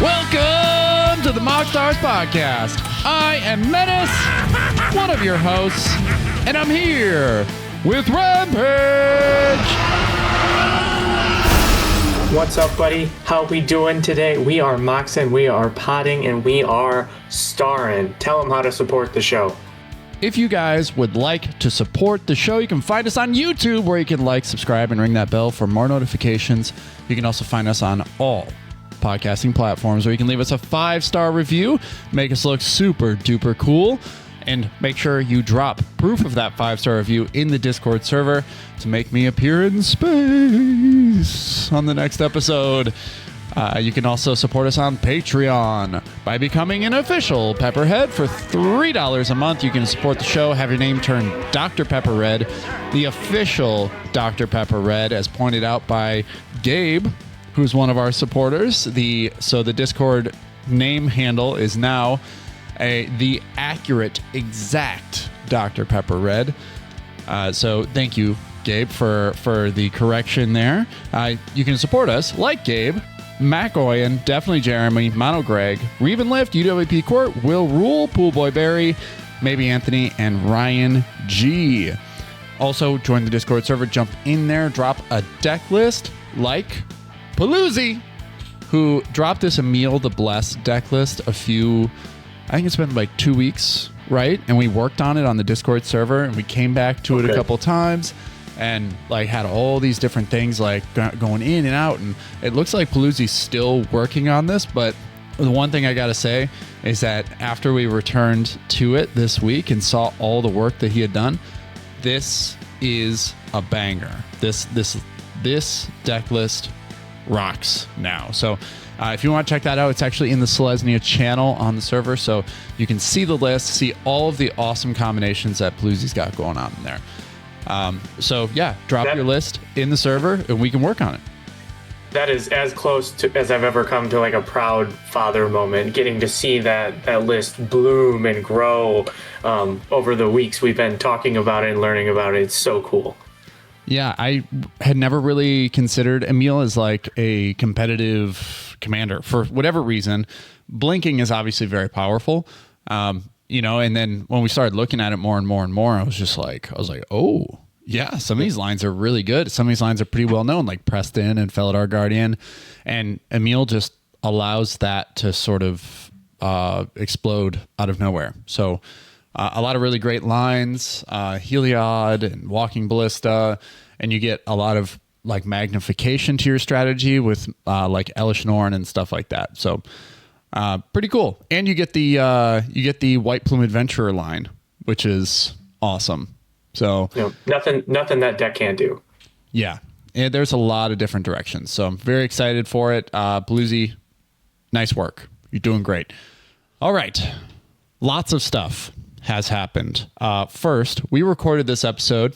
Welcome to the MoxStars podcast. I am Menace, one of your hosts, and I'm here with Rampage. What's up, buddy? How we doing today? We are moxing, we are potting, and we are starring. Tell them how to support the show. If you guys would like to support the show, you can find us on YouTube, where you can like, subscribe, and ring that bell for more notifications. You can also find us on all podcasting platforms, where you can leave us a 5-star review, make us look super duper cool, and make sure you drop proof of that 5-star review in the Discord server to make me appear in space on the next episode. You can also support us on Patreon by becoming an official Pepperhead for $3 a month. You can support the show, have your name turned Dr. Pepper Red, the official Dr. Pepper Red, as pointed out by Gabe, who's one of our supporters. So the Discord name handle is now the accurate, exact Dr. Pepper Red. So thank you, Gabe, for the correction there. You can support us like Gabe, McOyan, definitely Jeremy, Mono Greg, Reeve and Lift, UWP Court, Will Rule, Poolboy Barry, maybe Anthony, and Ryan G. Also, join the Discord server, jump in there, drop a deck list like Paloozy, who dropped this Emil the Blessed deck list I think it's been like 2 weeks, right? And we worked on it on the Discord server, and we came back to it a couple times, and like had all these different things like going in and out. And it looks like Paloozy's still working on this, but the one thing I got to say is that after we returned to it this week and saw all the work that he had done, this is a banger. This deck list rocks now. So if you want to check that out, it's actually in the Selesnya channel on the server, so you can see the list, see all of the awesome combinations that Paloozy's got going on in there. So yeah, drop your list in the server and we can work on it. That is as close to as I've ever come to like a proud father moment, getting to see that list bloom and grow over the weeks we've been talking about it and learning about it. It's so cool. Yeah, I had never really considered Emil as like a competitive commander for whatever reason. Blinking is obviously very powerful. And then when we started looking at it more and more and more, I was like, oh yeah, some of these lines are really good. Some of these lines are pretty well known, like Preston and Felidar Guardian, and Emil just allows that to sort of explode out of nowhere. So a lot of really great lines, Heliod and Walking Ballista, and you get a lot of like magnification to your strategy with like Elish Norn and stuff like that. So pretty cool. And you get the White Plume Adventurer line, which is awesome. So nothing that deck can't do. Yeah, and there's a lot of different directions. So I'm very excited for it. Paloozy, nice work. You're doing great. All right, lots of stuff has happened. First, we recorded this episode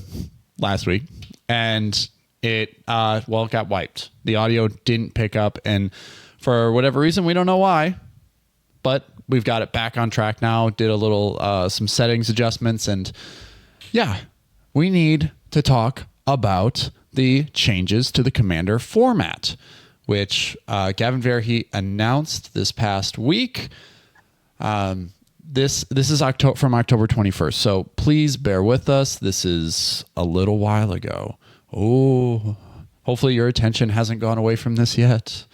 last week, and it got wiped. The audio didn't pick up, and for whatever reason, we don't know why, but we've got it back on track now. Did a little some settings adjustments, and yeah, we need to talk about the changes to the Commander format, which Gavin Verhey announced this past week. This is from October 21st, so please bear with us. This is a little while ago. Oh, hopefully your attention hasn't gone away from this yet.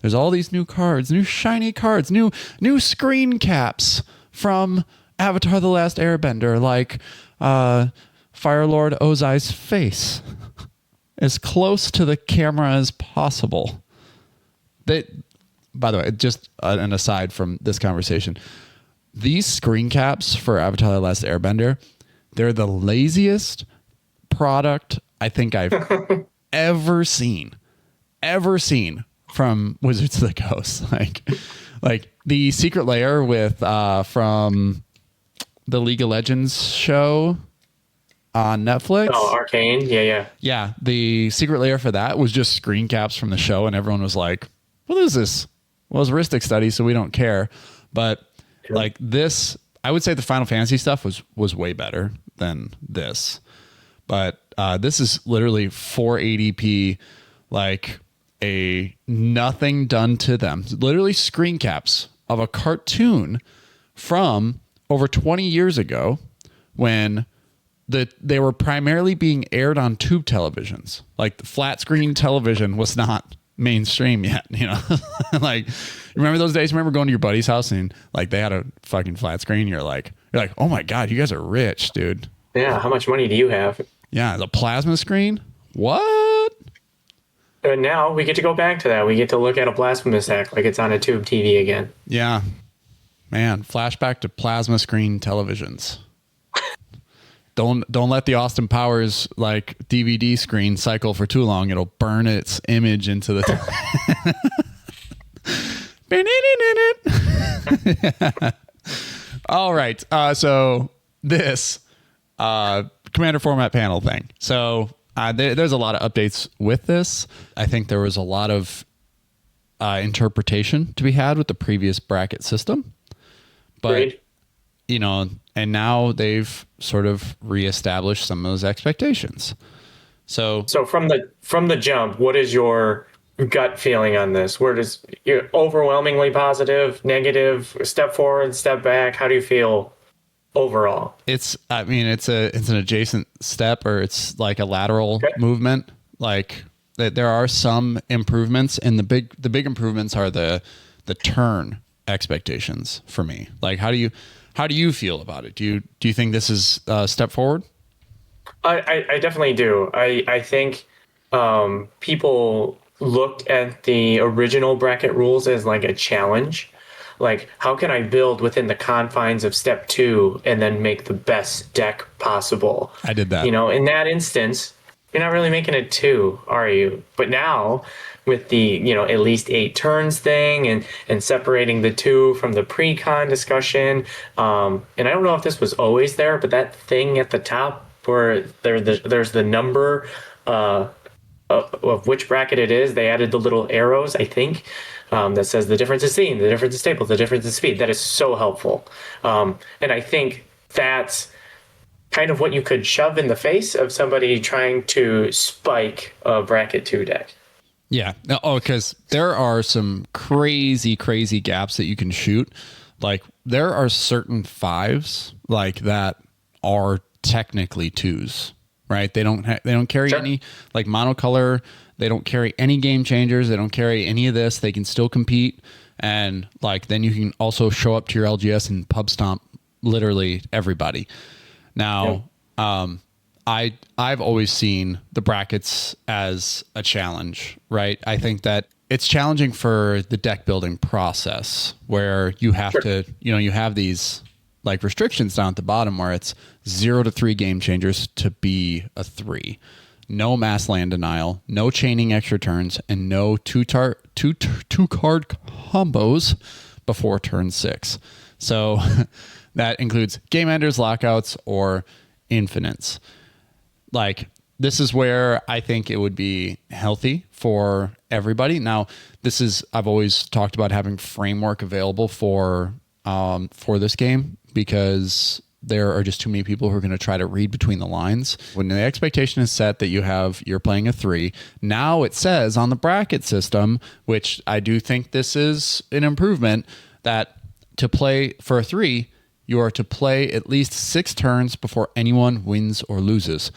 There's all these new cards, new shiny cards, new screen caps from Avatar: The Last Airbender, like Firelord Ozai's face, as close to the camera as possible. By the way, just an aside from this conversation, these screen caps for Avatar: The Last Airbender, they're the laziest product I think I've ever seen from Wizards of the Coast. Like the secret layer with from the League of Legends show on Netflix. Oh, Arcane. Yeah. Yeah. The secret layer for that was just screen caps from the show, and everyone was like, what is this? Well, it's Ristic Study, so we don't care. But like this, I would say the Final Fantasy stuff was way better than this. But this is literally 480p, like a nothing done to them. Literally screen caps of a cartoon from over 20 years ago when they were primarily being aired on tube televisions. Like the flat screen television was not mainstream yet, you know. Like, remember those days? Remember going to your buddy's house and like they had a fucking flat screen? You're like, oh my God, you guys are rich, dude. Yeah, how much money do you have? Yeah, the plasma screen? What? And now we get to go back to that. We get to look at a blasphemous act like it's on a tube TV again. Yeah. Man, flashback to plasma screen televisions. Don't let the Austin Powers like DVD screen cycle for too long. It'll burn its image into the All right. So this commander format panel thing. So there's a lot of updates with this. I think there was a lot of interpretation to be had with the previous bracket system. But, Great. you know, and now they've sort of reestablished some of those expectations. So from the jump, what is your gut feeling on this? Where does you're overwhelmingly positive, negative, step forward, step back? How do you feel overall? it's an adjacent step, or it's like a lateral movement. Like there are some improvements, and the big improvements are the turn expectations for me. Like how do you feel about it? Do you think this is a step forward? I definitely do. I think people looked at the original bracket rules as like a challenge. Like, how can I build within the confines of step 2 and then make the best deck possible? I did that. You know, in that instance, you're not really making it 2, are you? But now with the, you know, at least 8 turns thing and separating the 2 from the pre-con discussion. And I don't know if this was always there, but that thing at the top where there's the number of which bracket it is, they added the little arrows, I think, that says the difference is seen, the difference is stable, the difference is speed. That is so helpful. And I think that's kind of what you could shove in the face of somebody trying to spike a bracket 2 deck. Yeah. Oh, because there are some crazy gaps that you can shoot. Like there are certain 5s like that are technically 2s, right? They don't carry any like monocolor. They don't carry any game changers. They don't carry any of this. They can still compete. And like, then you can also show up to your LGS and pub stomp literally everybody. Now, I've always seen the brackets as a challenge, right? I think that it's challenging for the deck building process where you have to, you know, you have these like restrictions down at the bottom where it's 0 to 3 game changers to be a 3. No mass land denial, no chaining extra turns, and no two card combos before turn 6. So that includes game enders, lockouts, or infinites. Like this is where I think it would be healthy for everybody. Now, I've always talked about having framework available for this game because there are just too many people who are going to try to read between the lines. When the expectation is set that you're playing a 3, now it says on the bracket system, which I do think this is an improvement, that to play for a 3, you are to play at least 6 turns before anyone wins or loses.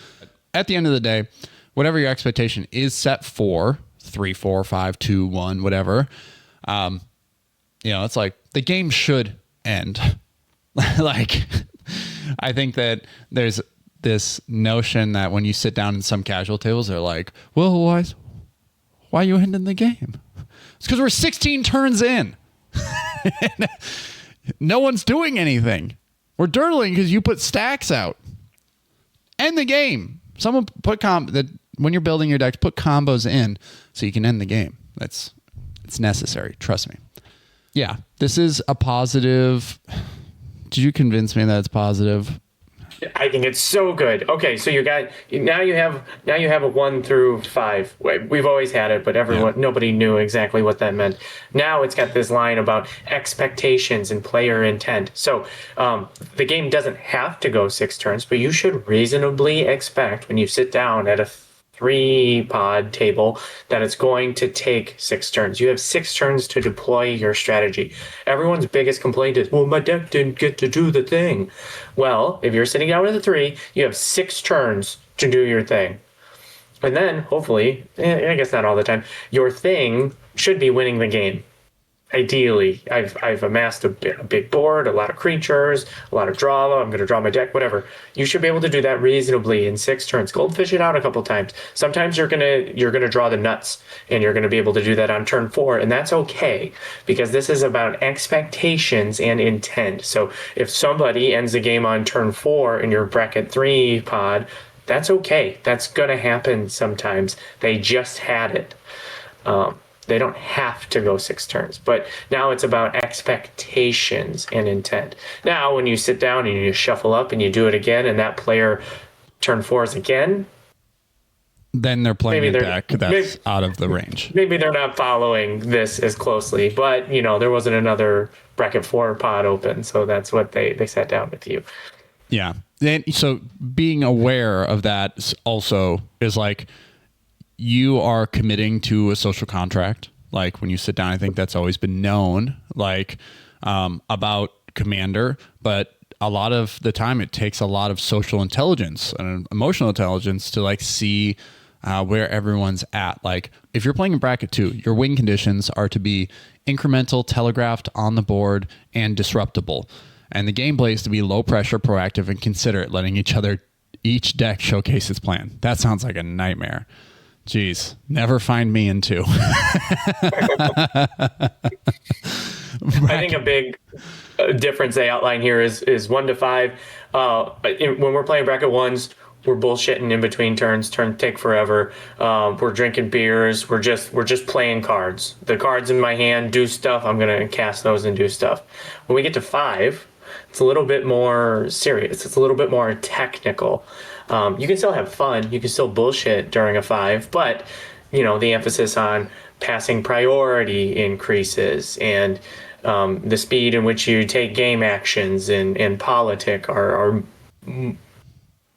At the end of the day, whatever your expectation is set for, 3, 4, 5, 2, 1, whatever, it's like the game should end. Like, I think that there's this notion that when you sit down in some casual tables, they're like, well, why are you ending the game? It's because we're 16 turns in. No one's doing anything. We're dirtling because you put stacks out. End the game. Someone put when you're building your decks, put combos in so you can end the game. It's necessary. Trust me. Yeah, this is a positive. Did you convince me that it's positive? I think it's so good. Okay, so you have a 1 through 5. We've always had it, but nobody knew exactly what that meant. Now it's got this line about expectations and player intent. So the game doesn't have to go 6 turns, but you should reasonably expect when you sit down at a 3 pod table that it's going to take 6 turns. You have 6 turns to deploy your strategy. Everyone's biggest complaint is, well, my deck didn't get to do the thing. Well, if you're sitting down with a 3, you have 6 turns to do your thing. And then, hopefully, I guess not all the time, your thing should be winning the game. Ideally, I've amassed a big board, a lot of creatures, a lot of drama. I'm going to draw my deck, whatever. You should be able to do that reasonably in 6 turns. Goldfish it out a couple times. Sometimes you're gonna draw the nuts, and you're going to be able to do that on turn 4, and that's okay because this is about expectations and intent. So if somebody ends the game on turn 4 in your bracket 3 pod, that's okay. That's going to happen sometimes. They just had it. They don't have to go 6 turns, but now it's about expectations and intent. Now, when you sit down and you shuffle up and you do it again, and that player turn 4s again, then they're playing a deck that's out of the range. Maybe they're not following this as closely, but there wasn't another bracket 4 pod open, so that's what they sat down with you. Yeah. So being aware of that also is like, you are committing to a social contract. Like when you sit down, I think that's always been known, like about Commander, but a lot of the time it takes a lot of social intelligence and emotional intelligence to like see where everyone's at. Like if you're playing in bracket 2, your win conditions are to be incremental, telegraphed on the board, and disruptible. And the gameplay is to be low pressure, proactive, and considerate, letting each deck showcase its plan. That sounds like a nightmare. Jeez, never find me in 2. I think a big difference they outline here is 1 to 5. When we're playing bracket 1s, we're bullshitting in between turns. Turns take forever. We're drinking beers. We're just playing cards. The cards in my hand do stuff. I'm gonna cast those and do stuff. When we get to 5, it's a little bit more serious. It's a little bit more technical. You can still have fun. You can still bullshit during a 5, but the emphasis on passing priority increases, and the speed in which you take game actions and politic are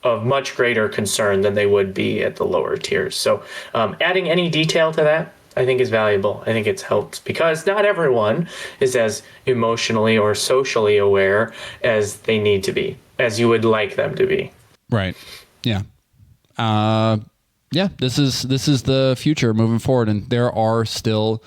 of much greater concern than they would be at the lower tiers. So adding any detail to that, I think, is valuable. I think it's helped because not everyone is as emotionally or socially aware as they need to be, as you would like them to be. Right. Yeah. Yeah. This is the future moving forward, and there are still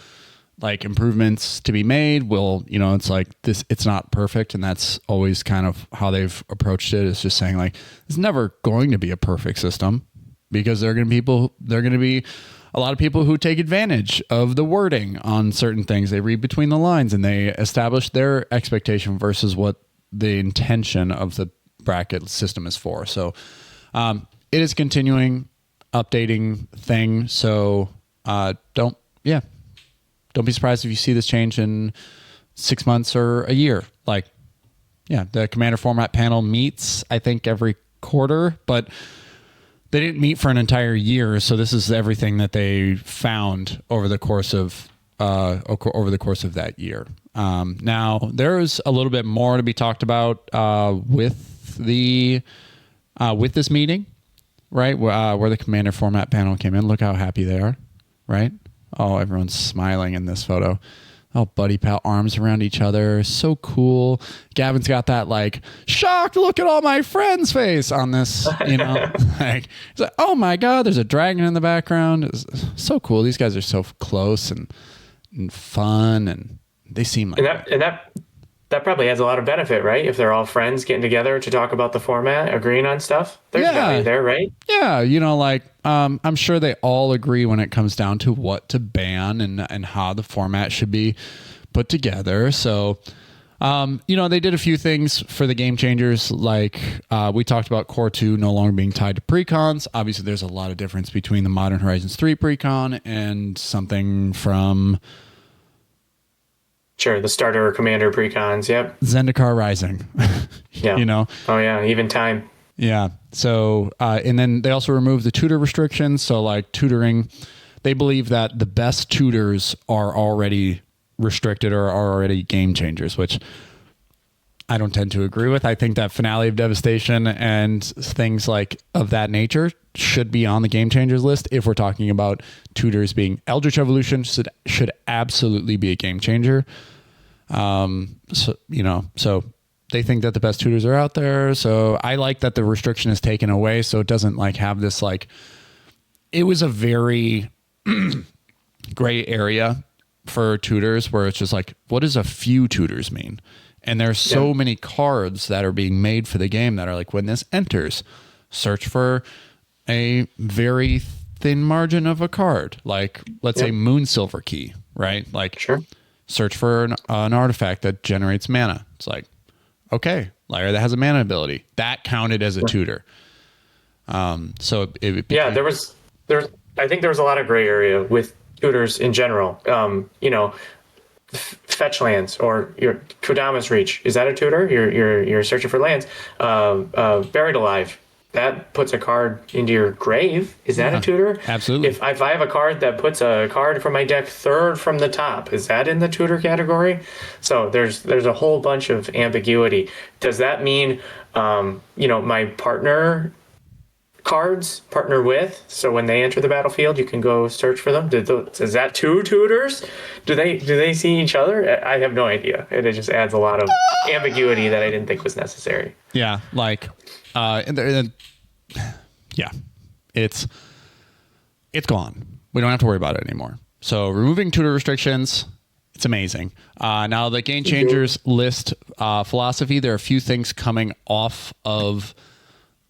like improvements to be made. It's like this. It's not perfect, and that's always kind of how they've approached it. Is just saying like it's never going to be a perfect system because there are going to be a lot of people who take advantage of the wording on certain things. They read between the lines and they establish their expectation versus what the intention of the bracket system is for. So it is continuing updating thing. So don't be surprised if you see this change in 6 months or a year. Like, yeah, the Commander format panel meets, I think, every quarter, but they didn't meet for an entire year. So this is everything that they found over the course of that year. Now there's a little bit more to be talked about with this meeting, right? Where the Commander format panel came in. Look how happy they are, right? Oh, everyone's smiling in this photo. Oh, buddy pal, arms around each other. So cool. Gavin's got that like shocked look at all my friends face on this, like, he's like, oh my God, there's a dragon in the background. It's so cool. These guys are so close and fun, and they seem like that probably has a lot of benefit, right? If they're all friends getting together to talk about the format, agreeing on stuff, there's value there, right? Yeah, I'm sure they all agree when it comes down to what to ban and how the format should be put together. So, they did a few things for the game changers, like we talked about Core 2 no longer being tied to precons. Obviously, there's a lot of difference between the Modern Horizons 3 precon and something from... Sure, the starter Commander precons, yep. Zendikar Rising. Yeah. Oh, yeah, even time. Yeah. So, and then they also removed the tutor restrictions. So, like, tutoring, they believe that the best tutors are already restricted or are already game changers, which I don't tend to agree with. I think that Finale of Devastation and things like of that nature should be on the game changers list if we're talking about tutors being Eldritch Evolution should absolutely be a game changer. So they think that the best tutors are out there. So I like that the restriction is taken away. So it doesn't like have this, like, it was a very gray area for tutors where it's just like, what does a few tutors mean? And there's so many cards that are being made for the game that are like, when this enters, search for a very thin margin of a card. Like, let's say Moon Silver Key, right? Like, search for an artifact that generates mana. It's like, okay, like, that has a mana ability. That counted as a tutor. So it became, I think there was a lot of gray area with tutors in general. Fetch lands or your Kodama's Reach, is that a tutor? You're searching for lands. Buried Alive, that puts a card into your grave. Is that a tutor? Absolutely. If I have a card that puts a card from my deck third from the top, is that in the tutor category? So there's a whole bunch of ambiguity. Does that mean my partner cards partner with, so when they enter the battlefield you can go search for them? Is that two tutors? Do they see each other? I have no idea. It just adds a lot of ambiguity that I didn't think was necessary. Yeah, like it's gone. We don't have to worry about it anymore. So removing tutor restrictions, it's amazing. Now the game changers list philosophy, there are a few things coming off of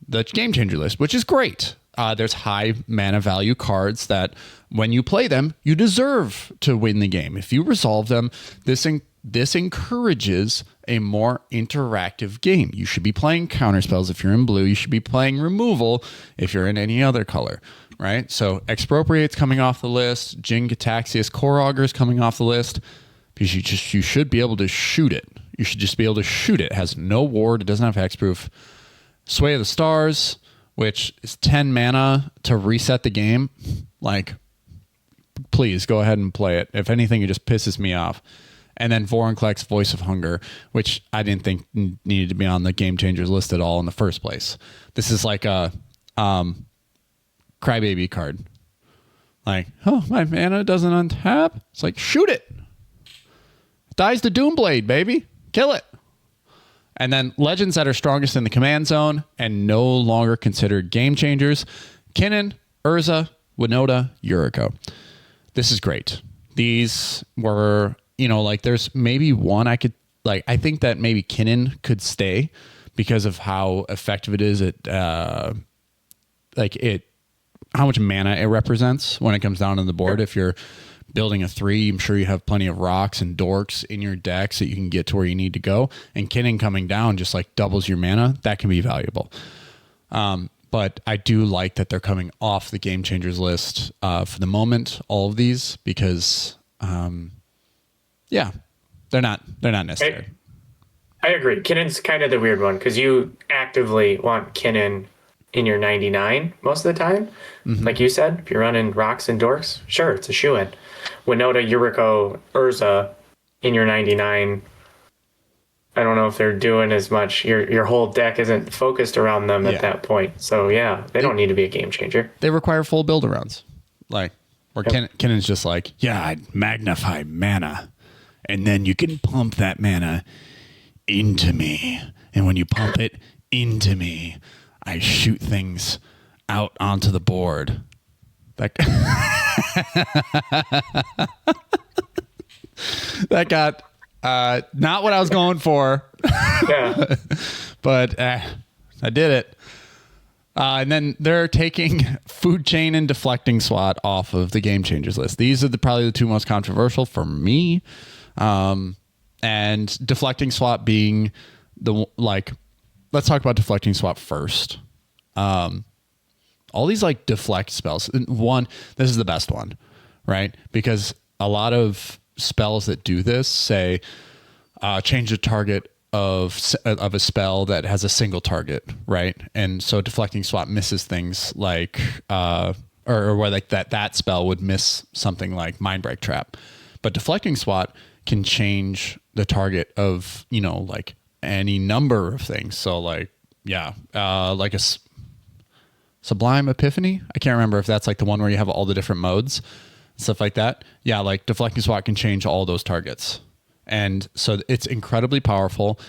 the game changer list, which is great. There's high mana value cards that when you play them, you deserve to win the game. If you resolve them, this encourages a more interactive game. You should be playing counterspells if you're in blue. You should be playing removal if you're in any other color, right? So Expropriate's coming off the list. Jin Gitaxias Core Auger's coming off the list because you should be able to shoot it. You should just be able to shoot it. It has no ward. It doesn't have hexproof. Sway of the Stars, which is 10 mana to reset the game. Like, please go ahead and play it. If anything, it just pisses me off. And then Vorinclex Voice of Hunger, which I didn't think needed to be on the game changers list at all in the first place. This is like a crybaby card. Like, oh, my mana doesn't untap. It's like, shoot it. It dies to Doomblade, baby. Kill it. And then legends that are strongest in the command zone and no longer considered game changers: Kinnan, Urza, Winota, Yuriko. This is great. These were, there's maybe one I think that maybe Kinnan could stay because of how effective it is at, how much mana it represents when it comes down on the board. If you're building a 3, I'm sure you have plenty of rocks and dorks in your deck so you can get to where you need to go. And Kinnan coming down just like doubles your mana. That can be valuable. But I do like that they're coming off the game changers list for the moment, all of these, because they're not necessary. I agree. Kinnan's kind of the weird one because you actively want Kinnan in your 99 most of the time. Mm-hmm. Like you said, if you're running rocks and dorks, sure, it's a shoo-in. Winota, Yuriko, Urza in your 99, I don't know if they're doing as much. Your whole deck isn't focused around them at that point. So yeah, they don't need to be a game changer. They require full build arounds. Like, where Kinnan's just like, I'd magnify mana, and then you can pump that mana into me. And when you pump it into me, I shoot things out onto the board. That got not what I was going for. Yeah. But I did it. And then they're taking Food Chain and Deflecting Swat off of the game changers list. These are probably the two most controversial for me. And Deflecting Swat being let's talk about Deflecting Swat first. All these deflect spells. One, this is the best one, right? Because a lot of spells that do this say change the target of a spell that has a single target, right? And so Deflecting Swat misses things like or where that spell would miss something like Mindbreak Trap. But Deflecting Swat can change the target of any number of things. So Sublime Epiphany. I can't remember if that's like the one where you have all the different modes, stuff like that. Yeah, like Deflecting Swat can change all those targets. And so it's incredibly powerful.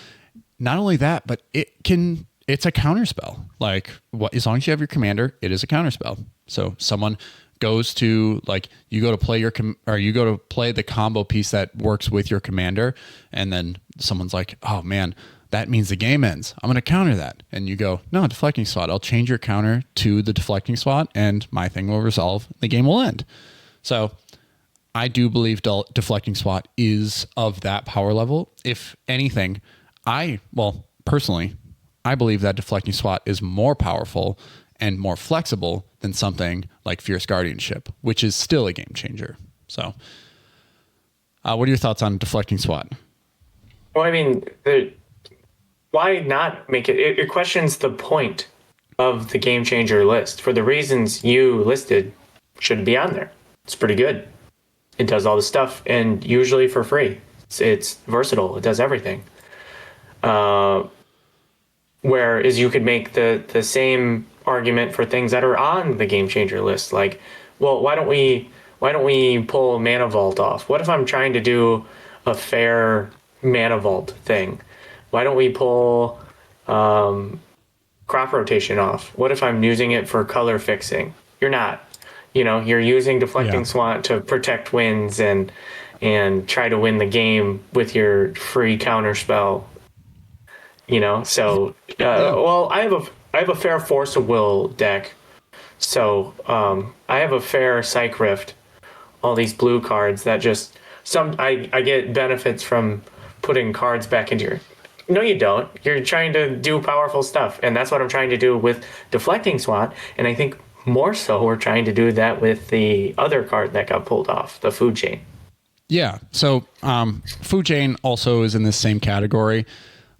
Not only that, but it's a counterspell. Like as long as you have your commander, it is a counterspell. So someone goes to like, you go to play you go to play the combo piece that works with your commander. And then someone's like, oh man, that means the game ends. I'm going to counter that. And you go, no, Deflecting Swat. I'll change your counter to the Deflecting Swat and my thing will resolve. The game will end. So I do believe Deflecting Swat is of that power level. If anything, personally, I believe that Deflecting Swat is more powerful and more flexible than something like Fierce Guardianship, which is still a game changer. So what are your thoughts on Deflecting Swat? Well, I mean, why not make it? It questions the point of the game changer list. For the reasons you listed, should be on there. It's pretty good. It does all the stuff, and usually for free. It's versatile. It does everything. Whereas you could make the same argument for things that are on the game changer list. Like, well, why don't we pull Mana Vault off? What if I'm trying to do a fair Mana Vault thing? Why don't we pull crop rotation off? What if I'm using it for color fixing? You're not. You're using Deflecting Swat to protect wins and try to win the game with your free counter spell. So well, I have a fair Force of Will deck. So I have a fair Psych Rift. All these blue cards that just I get benefits from putting cards back into your. No, you don't. You're trying to do powerful stuff, and that's what I'm trying to do with Deflecting Swat. And I think more so, we're trying to do that with the other card that got pulled off, the Food Chain. Yeah. So Food Chain also is in this same category.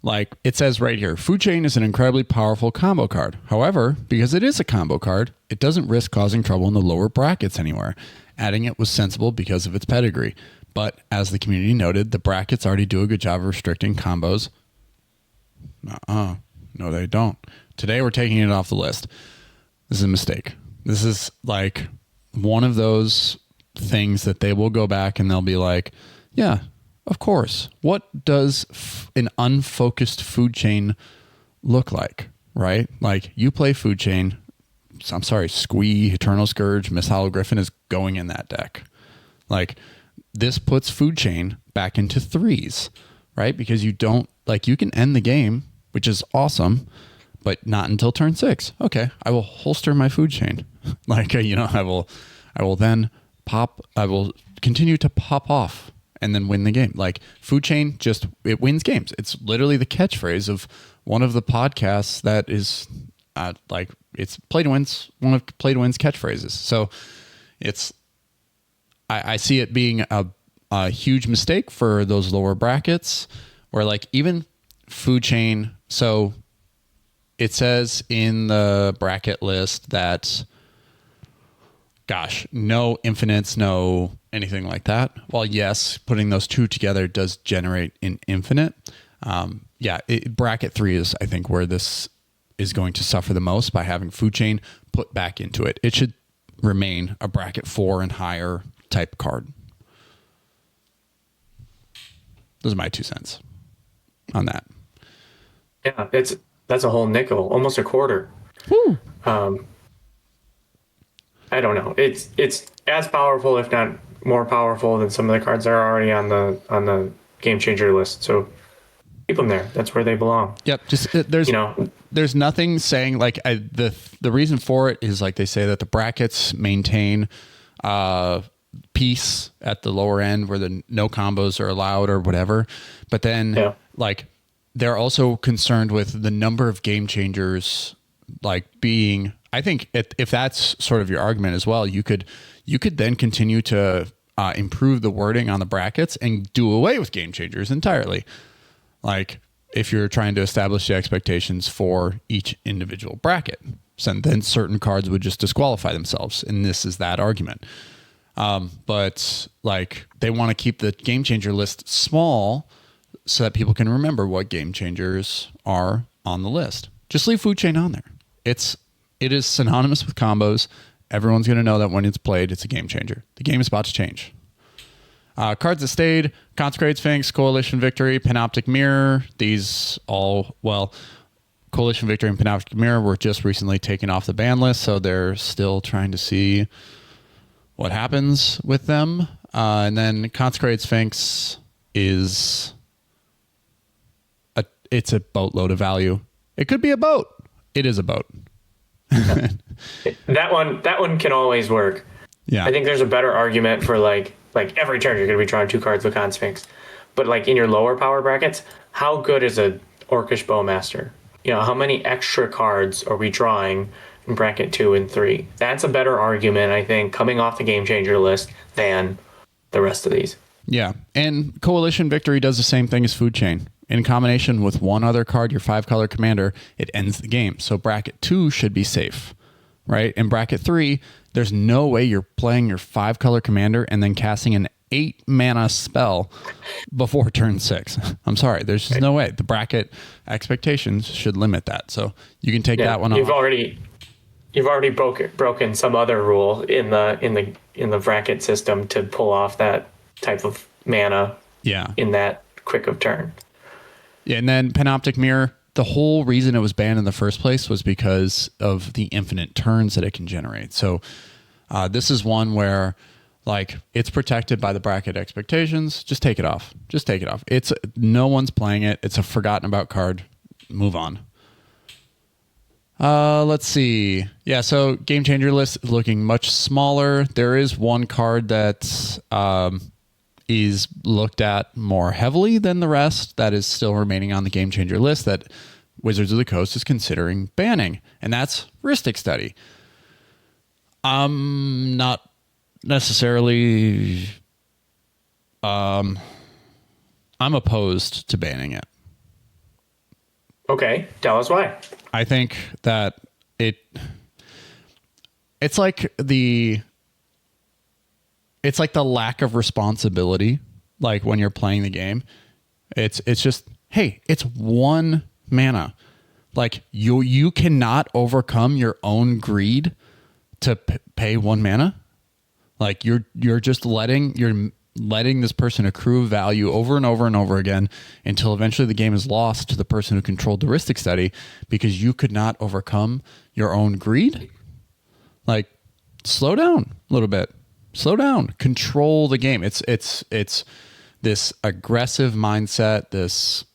Like it says right here, Food Chain is an incredibly powerful combo card. However, because it is a combo card, it doesn't risk causing trouble in the lower brackets anywhere. Adding it was sensible because of its pedigree. But as the community noted, the brackets already do a good job of restricting combos. No, they don't. Today we're taking it off the list. This is a mistake. This is like one of those things that they will go back and they'll be like, yeah, of course. What does an unfocused Food Chain look like, right? Like you play Food Chain. I'm sorry, Squee, Eternal Scourge, Miss Hollow Griffin is going in that deck. Like this puts Food Chain back into threes, right? Because you can end the game, which is awesome, but not until turn 6. Okay, I will holster my Food Chain. I will continue to pop off and then win the game. Like Food Chain it wins games. It's literally the catchphrase of one of the podcasts that is it's play to wins, one of Play to Win's catchphrases. So I see it being a huge mistake for those lower brackets where like even Food Chain. So it says in the bracket list that, no infinites, no anything like that. Well, yes, putting those two together does generate an infinite. Bracket 3 is, I think, where this is going to suffer the most by having Food Chain put back into it. It should remain a bracket 4 and higher type card. Those are my 2 cents on that. Yeah, that's a whole nickel, almost a quarter. Woo. I don't know. It's as powerful, if not more powerful, than some of the cards that are already on the game changer list. So keep them there. That's where they belong. Yep. Just there's nothing saying like the reason for it is like they say that the brackets maintain peace at the lower end where the no combos are allowed or whatever. But then they're also concerned with the number of game changers being. I think if that's sort of your argument as well, you could then continue to improve the wording on the brackets and do away with game changers entirely. Like if you're trying to establish the expectations for each individual bracket, so then certain cards would just disqualify themselves. And this is that argument. But they want to keep the game changer list small so that people can remember what game changers are on the list. Just leave Food Chain on there. It's it is synonymous with combos. Everyone's going to know that when it's played, it's a game changer. The game is about to change. Cards that stayed: Consecrated Sphinx, Coalition Victory, Panoptic Mirror. These all, well, Coalition Victory and Panoptic Mirror were just recently taken off the ban list, so they're still trying to see what happens with them. And then Consecrated Sphinx is it's a boatload of value. It could be a boat. It is a boat. That one can always work. Yeah. I think there's a better argument for like every turn you're going to be drawing 2 cards with Con Sphinx. But like in your lower power brackets, how good is a Orcish Bowmaster? You know, how many extra cards are we drawing in bracket 2 and 3? That's a better argument, I think, coming off the Game Changer list than the rest of these. Yeah. And Coalition Victory does the same thing as Food Chain. In combination with one other card, your 5-color commander, it ends the game. So bracket 2 should be safe, right? In bracket 3, there's no way you're playing your 5-color commander and then casting an 8-mana spell before turn 6. I'm sorry. There's just no way. The bracket expectations should limit that. So you can take that one off. You've already broken some other rule in the bracket system to pull off that type of mana in that quick of turn. Yeah, and then Panoptic Mirror, the whole reason it was banned in the first place was because of the infinite turns that it can generate. So this is one where, like, it's protected by the bracket expectations. Just take it off. Just take it off. It's no one's playing it. It's a forgotten about card. Move on. Let's see. Yeah, so Game Changer list is looking much smaller. There is one card that is looked at more heavily than the rest that is still remaining on the Game Changer list that Wizards of the Coast is considering banning, and that's Rhystic Study. I'm not necessarily... I'm opposed to banning it. Okay, tell us why. I think that it's like the lack of responsibility, like when you're playing the game. It's just, hey, it's 1 mana. Like you cannot overcome your own greed to pay 1 mana. Like you're just letting this person accrue value over and over and over again until eventually the game is lost to the person who controlled the Rhystic Study because you could not overcome your own greed. Like, slow down a little bit. Slow down. Control the game. It's this aggressive mindset, this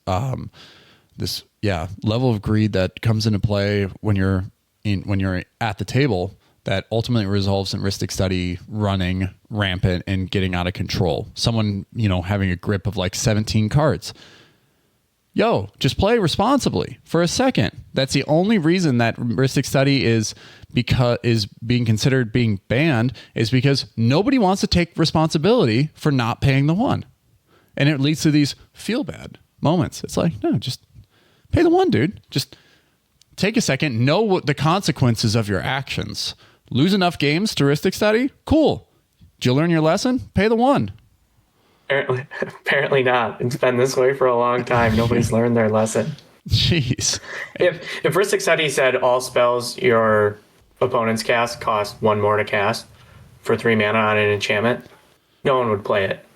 level of greed that comes into play when you're at the table that ultimately resolves in Rhystic Study running rampant and getting out of control. Someone, having a grip of like 17 cards. Yo, just play responsibly for a second. That's the only reason that Rhystic Study is being considered being banned is because nobody wants to take responsibility for not paying the 1. And it leads to these feel bad moments. It's like, no, just pay the 1, dude. Just take a second, know what the consequences of your actions. Lose enough games to Rhystic Study? Cool. Did you learn your lesson? Pay the 1. Apparently not. It's been this way for a long time. Nobody's learned their lesson. Jeez. If Rhystic Study said all spells your opponents cast cost 1 more to cast for 3 mana on an enchantment, no one would play it.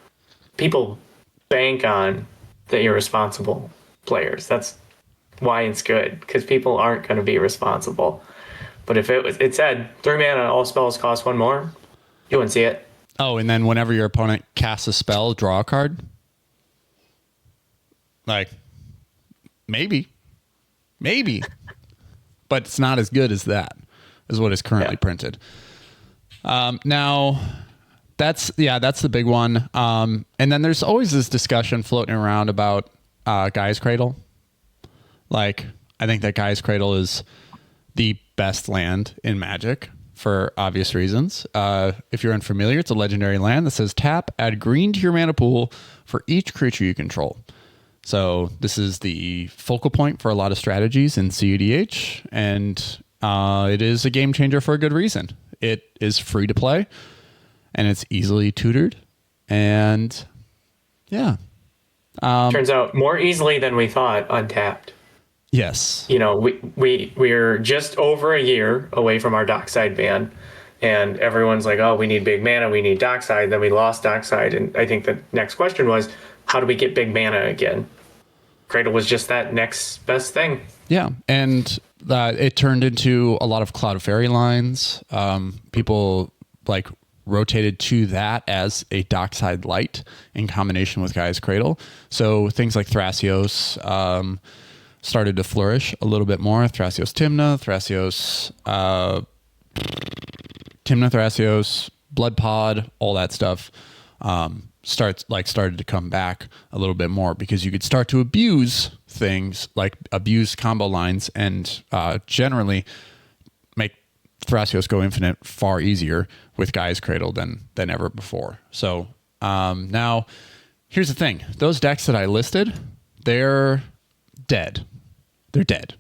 People bank on the irresponsible players. That's why it's good, because people aren't going to be responsible. But if it said 3 mana, all spells cost 1 more, you wouldn't see it. Oh, and then whenever your opponent casts a spell, draw a card? Like, maybe. But it's not as good as that, is what is currently printed. Now, that's the big one. And then there's always this discussion floating around about Gaia's Cradle. Like, I think that Gaia's Cradle is the best land in Magic for obvious reasons. If you're unfamiliar, it's a legendary land that says tap, add green to your mana pool for each creature you control. So this is the focal point for a lot of strategies in cEDH, and it is a game changer for a good reason. It is free to play, and it's easily tutored, and yeah. Turns out more easily than we thought, untapped. Yes. You know, we're just over a year away from our dockside ban, and everyone's like, oh, we need big mana, we need dockside. Then we lost dockside, and I think the next question was, how do we get big mana again? Cradle was just that next best thing. Yeah, and it turned into a lot of Cloud Fairy lines. People like rotated to that as a dockside light in combination with Gaia's Cradle. So things like Thrasios started to flourish a little bit more. Thrasios Timna, Thrasios, Blood Pod, all that stuff started to come back a little bit more because you could start to abuse things like abuse combo lines and generally make Thrasios go infinite far easier with Gaia's Cradle than ever before. So now here's the thing. Those decks that I listed, they're dead. They're dead.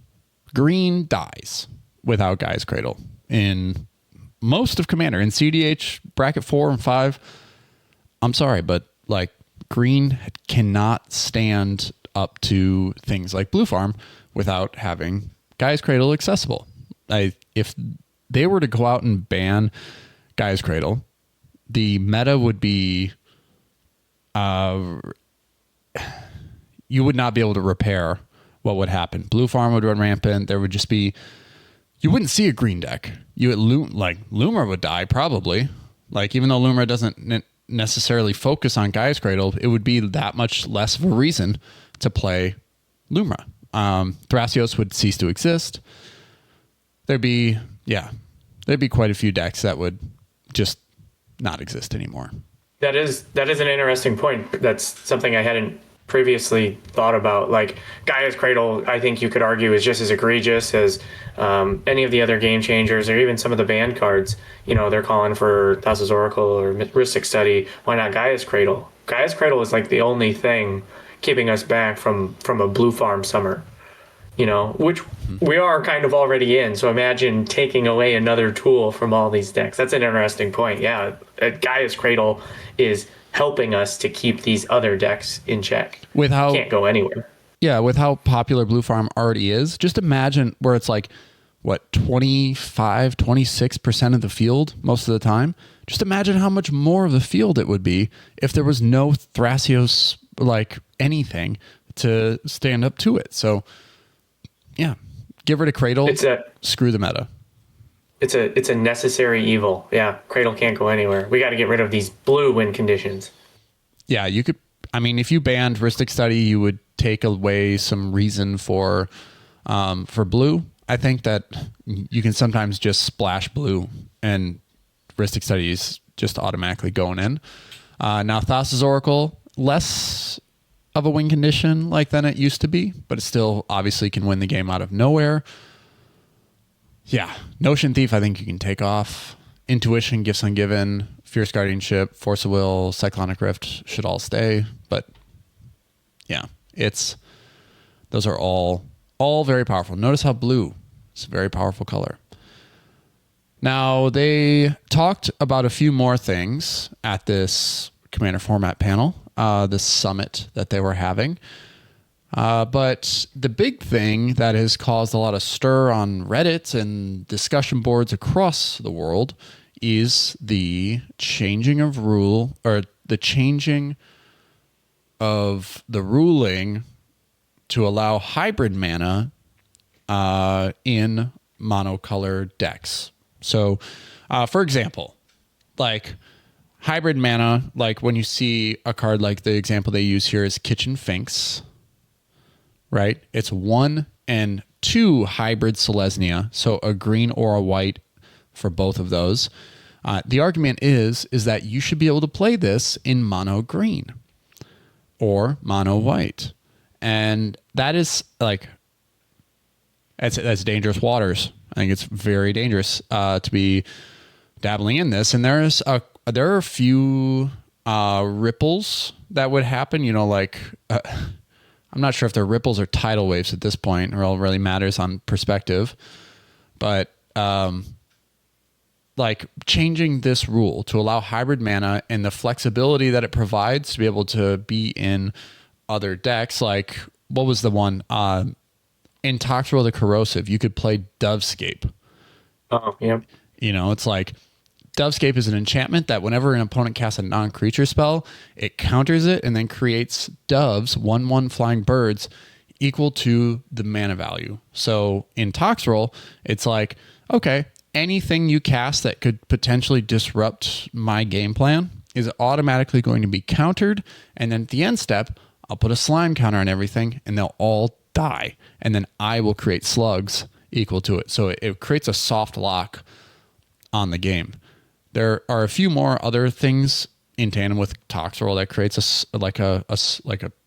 Green dies without Gaia's Cradle in most of Commander. In cEDH bracket 4 and 5, I'm sorry, but like green cannot stand up to things like Blue Farm without having Gaia's Cradle accessible. If they were to go out and ban Gaia's Cradle, the meta would be you would not be able to repair what would happen. Blue Farm would run rampant. There would just be, you wouldn't see a green deck. Luma would die probably. Like even though Luma doesn't necessarily focus on Gaia's Cradle, it would be that much less of a reason to play Luma. Thrasios would cease to exist. There'd be quite a few decks that would just not exist anymore. That is an interesting point. That's something I hadn't previously thought about. Like Gaia's Cradle, I think you could argue is just as egregious as any of the other game changers or even some of the banned cards. You know, they're calling for Thassa's Oracle or Mystic Study. Why not Gaia's Cradle? Gaia's Cradle is like the only thing keeping us back from a Blue Farm summer, you know, which we are kind of already in. So imagine taking away another tool from all these decks. That's an interesting point. Yeah, Gaia's Cradle is helping us to keep these other decks in check. With how can't go anywhere. Yeah, with how popular Blue Farm already is, just imagine where it's like, what, 25, 26% of the field most of the time? Just imagine how much more of the field it would be if there was no Thrasios, like anything to stand up to it. So, yeah, give rid of Cradle, screw the meta. It's a necessary evil. Yeah, Cradle can't go anywhere. We got to get rid of these blue win conditions. Yeah, you could. I mean, if you banned Mystic Study, you would take away some reason for blue. I think that you can sometimes just splash blue and Mystic Study is just automatically going in. Now, Thassa's Oracle, less of a win condition like than it used to be, but it still obviously can win the game out of nowhere. Yeah, Notion Thief, I think you can take off. Intuition, Gifts Ungiven, Fierce Guardianship, Force of Will, Cyclonic Rift should all stay. But yeah, those are all very powerful. Notice how blue is a very powerful color. Now, they talked about a few more things at this Commander Format panel, this summit that they were having. But the big thing that has caused a lot of stir on Reddit and discussion boards across the world is the changing of the changing of the ruling to allow hybrid mana in monocolor decks. So, for example, like hybrid mana, like when you see a card like the example they use here is Kitchen Finks, right? It's 1 and 2 hybrid Selesnya, so a green or a white for both of those. The argument is that you should be able to play this in mono green or mono white. And that is like, that's dangerous waters. I think it's very dangerous to be dabbling in this. And there are a few ripples that would happen, you know, like I'm not sure if they're ripples or tidal waves at this point, or all really matters on perspective. But like changing this rule to allow hybrid mana and the flexibility that it provides to be able to be in other decks. Like what was the one? in Toxrill the Corrosive, you could play Dovescape. Oh, yeah. You know, it's like Dovescape is an enchantment that whenever an opponent casts a non-creature spell, it counters it and then creates doves, 1/1 flying birds, equal to the mana value. So in Toxrill, it's like, okay, anything you cast that could potentially disrupt my game plan is automatically going to be countered. And then at the end step, I'll put a slime counter on everything and they'll all die. And then I will create slugs equal to it. So it creates a soft lock on the game. There are a few more other things in tandem with Toxrill that creates a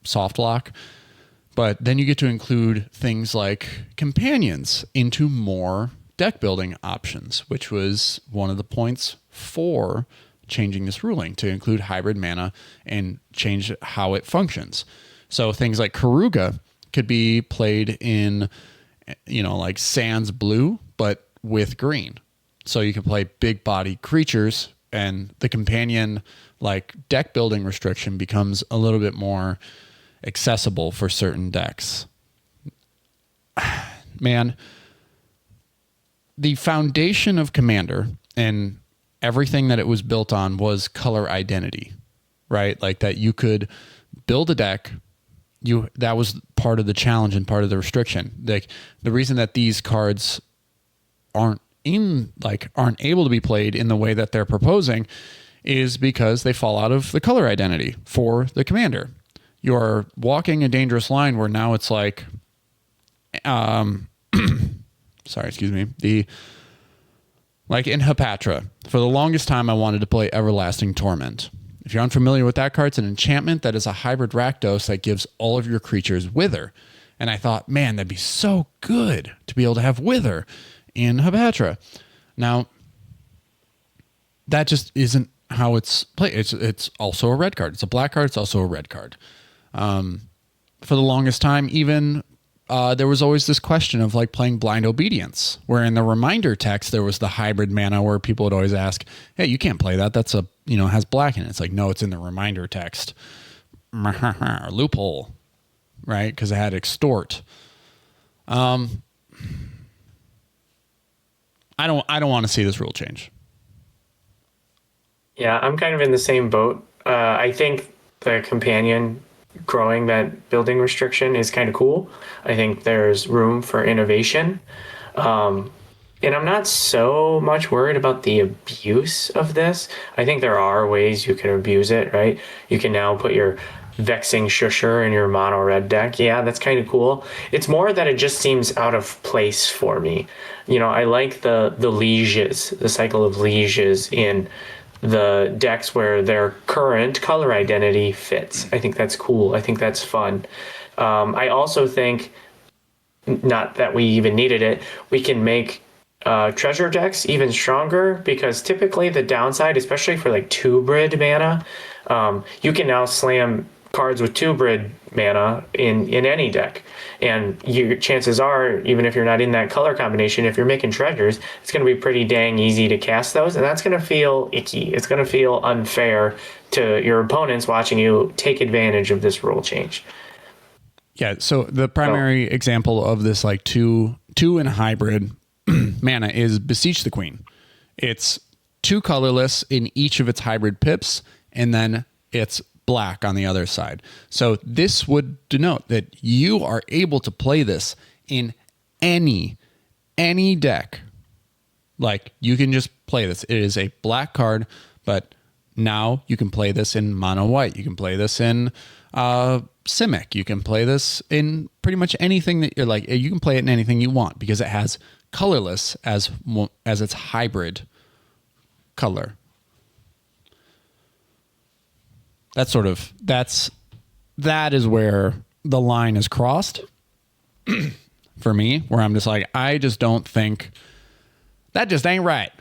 soft lock. But then you get to include things like companions into more deck building options, which was one of the points for changing this ruling, to include hybrid mana and change how it functions. So things like Karuga could be played in, like Sans blue, but with green. So you can play big body creatures, and the companion like deck building restriction becomes a little bit more accessible for certain decks. Man, the foundation of Commander and everything that it was built on was color identity, right? Like that you could build a deck. That was part of the challenge and part of the restriction. Like the reason that these cards aren't able to be played in the way that they're proposing is because they fall out of the color identity for the Commander. You're walking a dangerous line where now it's like, like in Hepatra, for the longest time I wanted to play Everlasting Torment. If you're unfamiliar with that card, it's an enchantment that is a hybrid Rakdos that gives all of your creatures Wither. And I thought, man, that'd be so good to be able to have Wither in Hepatra. Now, that just isn't how it's played. It's also a red card. It's a black card. It's also a red card. For the longest time, even there was always this question of like playing Blind Obedience, where in the reminder text there was the hybrid mana where people would always ask, "Hey, you can't play that. That's has black in it." It's like, no, it's in the reminder text. Loophole, right? Because it had extort. I don't want to see this rule change. Yeah, I'm kind of in the same boat. I think the companion growing that building restriction is kind of cool. I think there's room for innovation. And I'm not so much worried about the abuse of this. I think there are ways you can abuse it, right? You can now put your Vexing Shusher in your mono red deck. Yeah, that's kind of cool. It's more that it just seems out of place for me. I like the lieges, the cycle of lieges in the decks where their current color identity fits. I think that's cool. I think that's fun. I also think, not that we even needed it, we can make treasure decks even stronger, because typically the downside, especially for like 2-brid mana, you can now slam cards with 2-brid mana in any deck. And your chances are, even if you're not in that color combination, if you're making treasures, it's going to be pretty dang easy to cast those. And that's going to feel icky. It's going to feel unfair to your opponents watching you take advantage of this rule change. Yeah, so the primary example of this like two in hybrid mana is Beseech the Queen. It's 2 colorless in each of its hybrid pips, and then it's black on the other side. So this would denote that you are able to play this in any deck. Like you can just play this. It is a black card, but now you can play this in mono white. You can play this in Simic. You can play this in pretty much anything that you're like. You can play it in anything you want because it has colorless as its hybrid color. That is where the line is crossed for me, where I'm just like, I just don't think that just ain't right.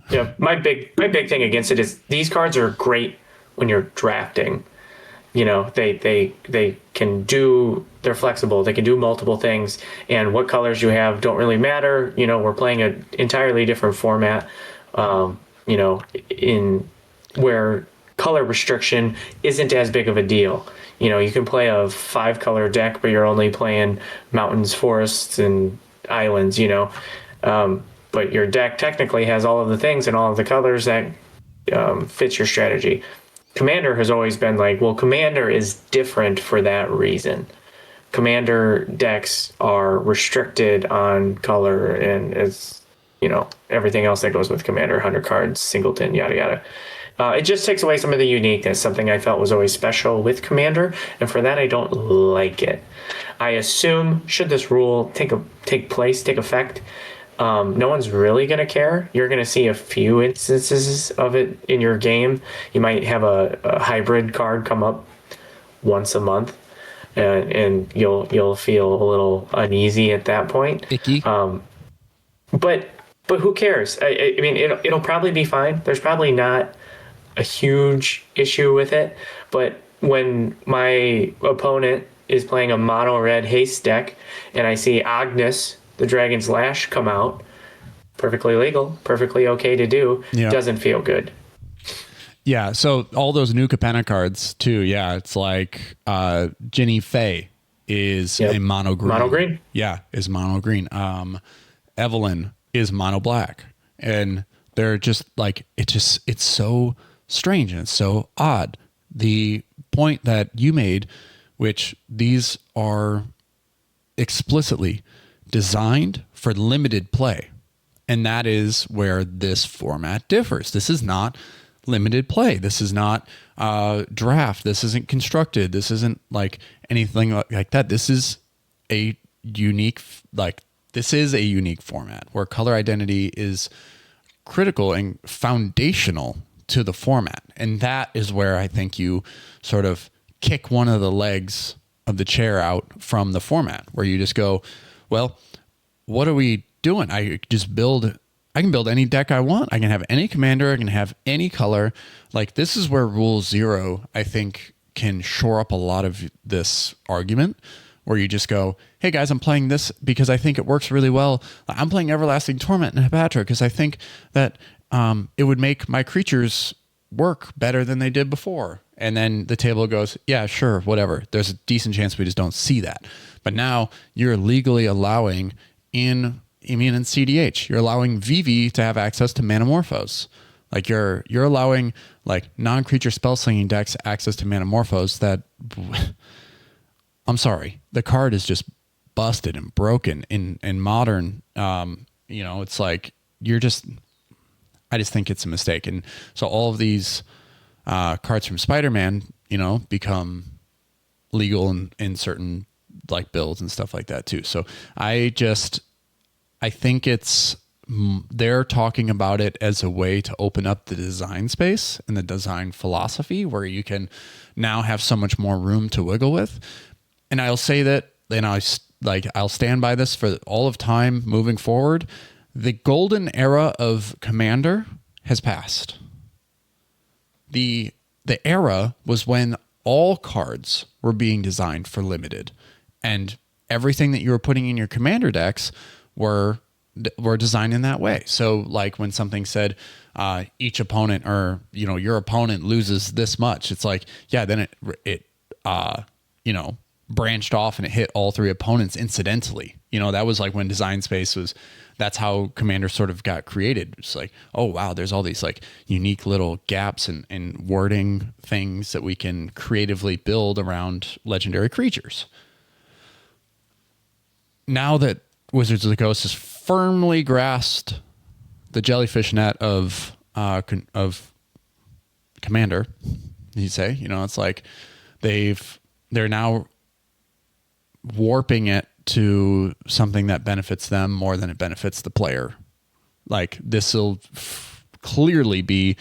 Yeah, my big thing against it is these cards are great when you're drafting. They can do, they're flexible. They can do multiple things, and what colors you have don't really matter. We're playing an entirely different format, in where color restriction isn't as big of a deal. You can play a 5-color deck, but you're only playing mountains, forests, and islands. But your deck technically has all of the things and all of the colors that fits your strategy. Commander has always been like, well, Commander is different for that reason. Commander decks are restricted on color and everything else that goes with Commander, 100 cards, singleton, yada yada. It just takes away some of the uniqueness, something I felt was always special with Commander, and for that I don't like it. I assume, should this rule take effect, no one's really going to care. You're going to see a few instances of it in your game. You might have a hybrid card come up once a month, and you'll feel a little uneasy at that point. Icky. But who cares? I mean, it'll probably be fine. There's probably not a huge issue with it. But when my opponent is playing a mono red haste deck and I see Agnes, the Dragon's Lash, come out, perfectly legal, perfectly okay to do, doesn't feel good. Yeah, so all those new Capenna cards too. Yeah, it's like Ginny Fey is a mono green. Mono green? Yeah, is mono green. Evelyn is mono black. And they're just like, it's so strange and it's so odd. The point that you made, which these are explicitly designed for limited play. And that is where this format differs. This is not limited play. This is not draft. This isn't constructed. This isn't like anything like that. This is a unique format where color identity is critical and foundational to the format. And that is where I think you sort of kick one of the legs of the chair out from the format, where you just go, well, what are we doing? I can build any deck I want. I can have any commander. I can have any color. Like, this is where Rule 0, I think, can shore up a lot of this argument, where you just go, hey guys, I'm playing this because I think it works really well. I'm playing Everlasting Torment and Hepatra because I think that it would make my creatures work better than they did before. And then the table goes, yeah, sure, whatever. There's a decent chance we just don't see that. But now you're legally allowing in cEDH, you're allowing VV to have access to Manamorphose. Like you're allowing like non-creature spell slinging decks access to Manamorphose that I'm sorry, the card is just busted and broken in modern. It's like I just think it's a mistake. And so all of these cards from Spider-Man, become legal in certain like builds and stuff like that too. So I think they're talking about it as a way to open up the design space and the design philosophy, where you can now have so much more room to wiggle with. And I'll say that, and I'll stand by this for all of time moving forward. The golden era of Commander has passed. The era was when all cards were being designed for limited, and everything that you were putting in your Commander decks were designed in that way. So like when something said each opponent, or your opponent loses this much, it's like, yeah, then it branched off and it hit all three opponents incidentally. That was like when design space that's how Commander sort of got created. It's like, oh wow, there's all these like unique little gaps and wording things that we can creatively build around legendary creatures. Now that Wizards of the Coast has firmly grasped the jellyfish net of Commander, you say, it's like they're now warping it to something that benefits them more than it benefits the player. Like this will clearly be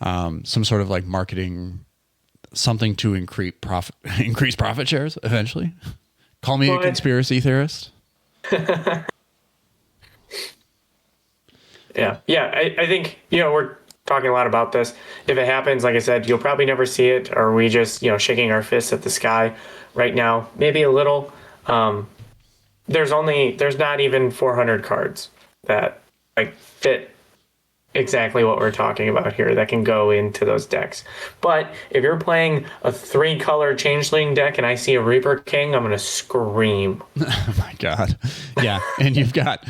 some sort of like marketing, something to increase profit shares eventually. Call me a conspiracy theorist. Yeah. I think, we're talking a lot about this. If it happens, like I said, you'll probably never see it. Or we just, shaking our fists at the sky right now, maybe a little. There's not even 400 cards that like fit exactly what we're talking about here that can go into those decks. But if you're playing a 3-color Changeling deck and I see a Reaper King, I'm going to scream. Oh my God. Yeah. And you got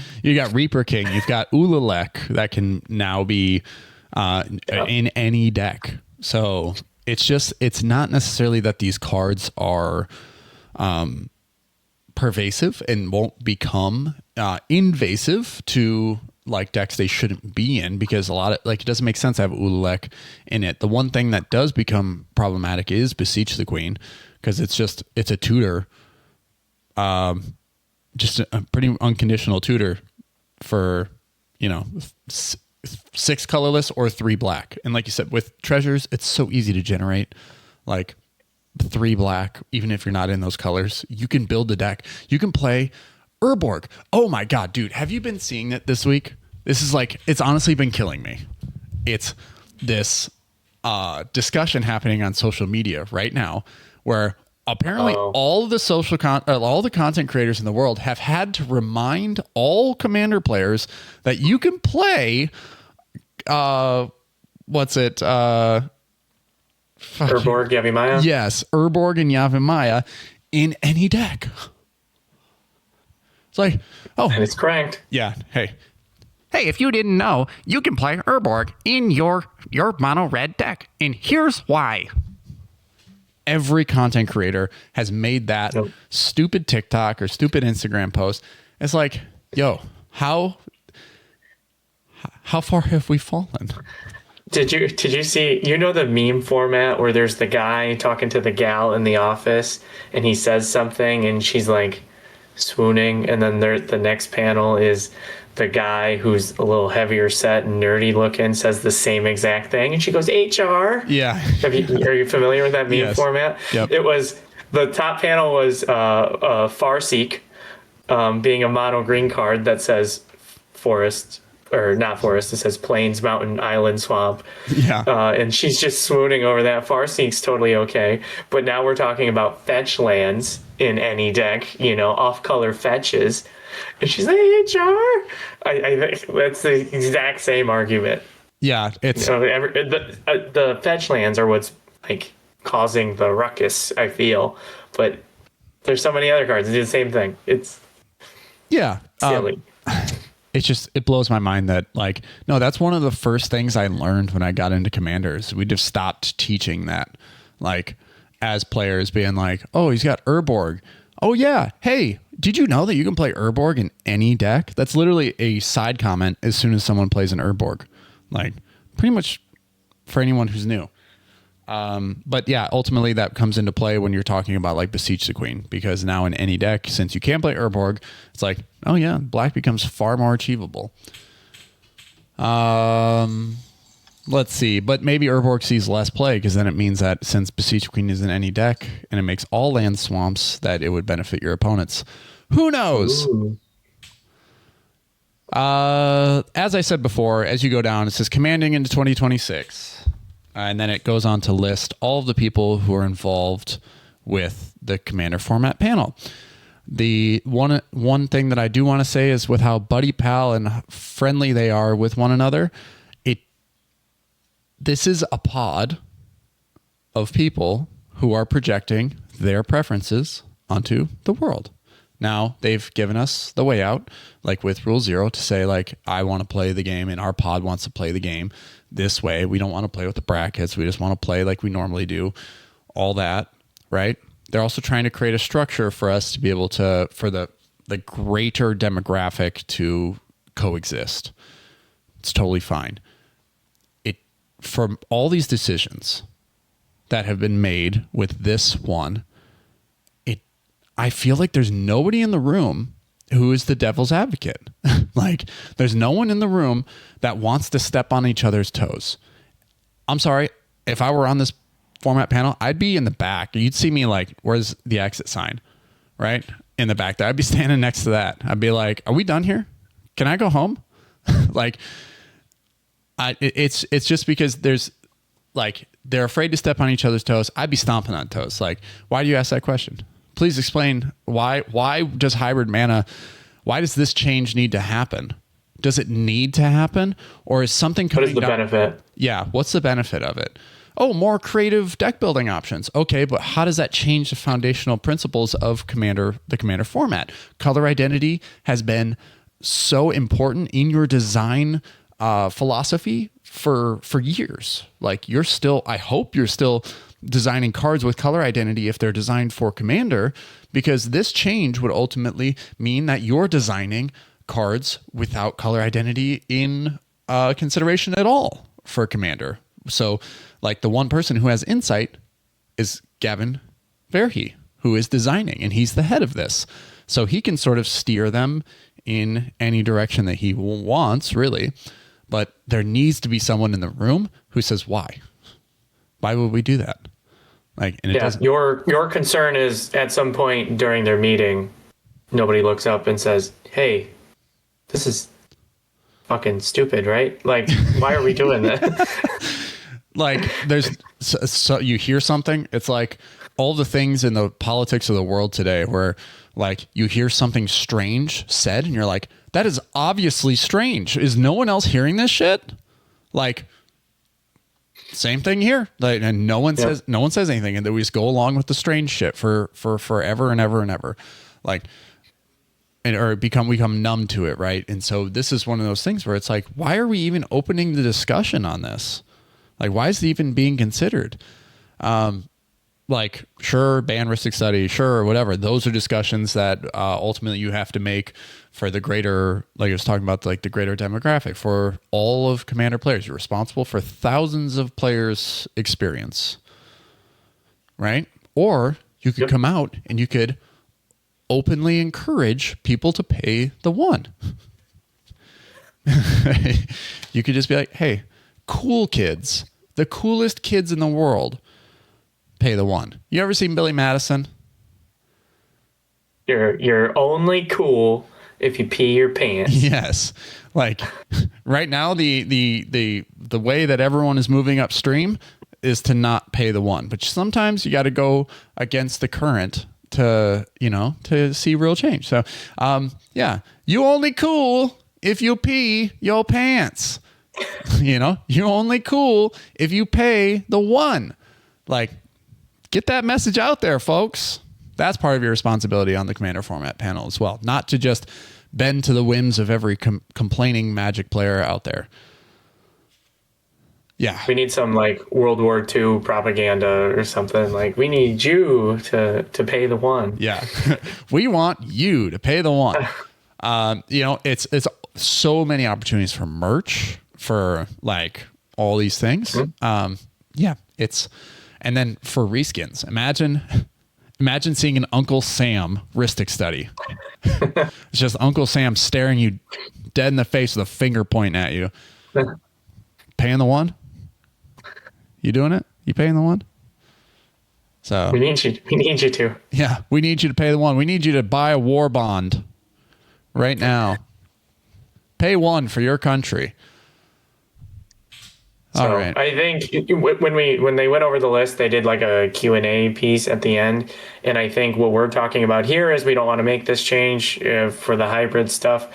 Reaper King, you've got Ulalek that can now be in any deck. So it's not necessarily that these cards are pervasive and won't become invasive to like decks they shouldn't be in, because a lot of like it doesn't make sense to have Ulalek in it. The one thing that does become problematic is Beseech the Queen, because it's a tutor, just a pretty unconditional tutor for 6 colorless or 3 black. And like you said, with treasures, it's so easy to generate like 3 black, even if you're not in those colors. You can build the deck. You can play Urborg. Oh my God, dude. Have you been seeing it this week? This is like, it's honestly been killing me. It's this discussion happening on social media right now where apparently all the content creators in the world have had to remind all Commander players that you can play, Urborg Yavimaya? Yes, Urborg and Yavimaya in any deck. It's like, and it's cranked. Yeah, hey, if you didn't know, you can play Urborg in your mono red deck, and here's why. Every content creator has made that stupid TikTok or stupid Instagram post. It's like, yo, how far have we fallen? Did you see, the meme format where there's the guy talking to the gal in the office and he says something and she's like swooning, and then the next panel is the guy who's a little heavier set and nerdy looking says the same exact thing and she goes, HR? Yeah. Are you familiar with that meme format? Yep. It was, the top panel was Farseek being a mono green card that says forest, or not forest, it says plains, mountain, island, swamp. Yeah. And she's just swooning over that. Farseek's totally okay. But now we're talking about fetch lands in any deck, off-color fetches. And she's like, HR? I think that's the exact same argument. Yeah. It's the fetch lands are what's like causing the ruckus, I feel. But there's so many other cards that do the same thing. It's silly. It blows my mind that no, that's one of the first things I learned when I got into Commanders. We just stopped teaching that, as players being like, oh, he's got Urborg. Oh yeah. Hey, did you know that you can play Urborg in any deck? That's literally a side comment as soon as someone plays an Urborg, pretty much for anyone who's new. But yeah, ultimately that comes into play when you're talking about Beseech the Queen, because now in any deck, since you can't play Urborg, it's like, oh yeah, black becomes far more achievable. Let's see, but maybe Urborg sees less play, because then it means that since Beseech the Queen is in any deck and it makes all land swamps, that it would benefit your opponents. Who knows? Ooh. As I said before, as you go down, it says commanding into 2026. And then it goes on to list all of the people who are involved with the Commander format panel. The one thing that I do want to say is with how buddy pal and friendly they are with one another, this is a pod of people who are projecting their preferences onto the world. Now, they've given us the way out, with Rule 0, to say, I want to play the game and our pod wants to play the game this way. We don't want to play with the brackets. We just want to play like we normally do. All that, right? They're also trying to create a structure for us to be able to, for the greater demographic to coexist. It's totally fine. From all these decisions that have been made with this one, I feel like there's nobody in the room who is the devil's advocate. There's no one in the room that wants to step on each other's toes. I'm sorry, if I were on this format panel, I'd be in the back. You'd see me where's the exit sign? Right? In the back there. I'd be standing next to that. I'd be like, are we done here? Can I go home? It's just because there's they're afraid to step on each other's toes. I'd be stomping on toes. Why do you ask that question? Please explain why does hybrid mana, why does this change need to happen Does it need to happen? Or is something coming What is the benefit? Yeah, what's the benefit of it? Oh, more creative deck building options. Okay, but how does that change the foundational principles of the Commander format? Color identity has been so important in your design philosophy for years. Like I hope you're still designing cards with color identity if they're designed for Commander, because this change would ultimately mean that you're designing cards without color identity in consideration at all for Commander. So like the one person who has insight is Gavin Verhey, who is designing, and he's the head of this. So he can sort of steer them in any direction that he wants, really. But there needs to be someone in the room who says, why? Why would we do that? Like, and it doesn't. Your concern is at some point during their meeting, nobody looks up and says, hey, this is fucking stupid, right? Like, why are we doing that? Like, so you hear something, it's like all the things in the politics of the world today where like you hear something strange said and you're like, that is obviously strange. Is no one else hearing this shit? Like, same thing here. Like, and no one says anything, and then we just go along with the strange shit for forever and ever and ever. Like, or become numb to it, right? And so this is one of those things where it's like, why are we even opening the discussion on this? Like, why is it even being considered? Like, sure, ban ristic study, sure, whatever. Those are discussions that ultimately you have to make for the greater, like I was talking about, like the greater demographic for all of Commander players. You're responsible for thousands of players' experience, right? Or you could come out and you could openly encourage people to pay the one. You could just be like, hey, cool kids, the coolest kids in the world, pay the one. You ever seen Billy Madison? You're only cool if you pee your pants. Yes. Like right now, the way that everyone is moving upstream is to not pay the one. But sometimes you got to go against the current to see real change. So, yeah, you only cool if you pee your pants. You're only cool if you pay the one. Like, get that message out there, folks. That's part of your responsibility on the Commander format panel as well. Not to just bend to the whims of every complaining Magic player out there. Yeah. We need some like World War II propaganda or something. Like, we need you to pay the one. Yeah. We want you to pay the one. It's so many opportunities for merch, for like all these things. Mm-hmm. And then for reskins, imagine seeing an Uncle Sam Ristic study. It's just Uncle Sam staring you dead in the face with a finger pointing at you. Paying the one? You doing it? You paying the one? So we need you to. Yeah, we need you to pay the one. We need you to buy a war bond right now. Pay one for your country. So all right. I think when they went over the list, they did like a Q&A piece at the end. And I think what we're talking about here is we don't want to make this change for the hybrid stuff.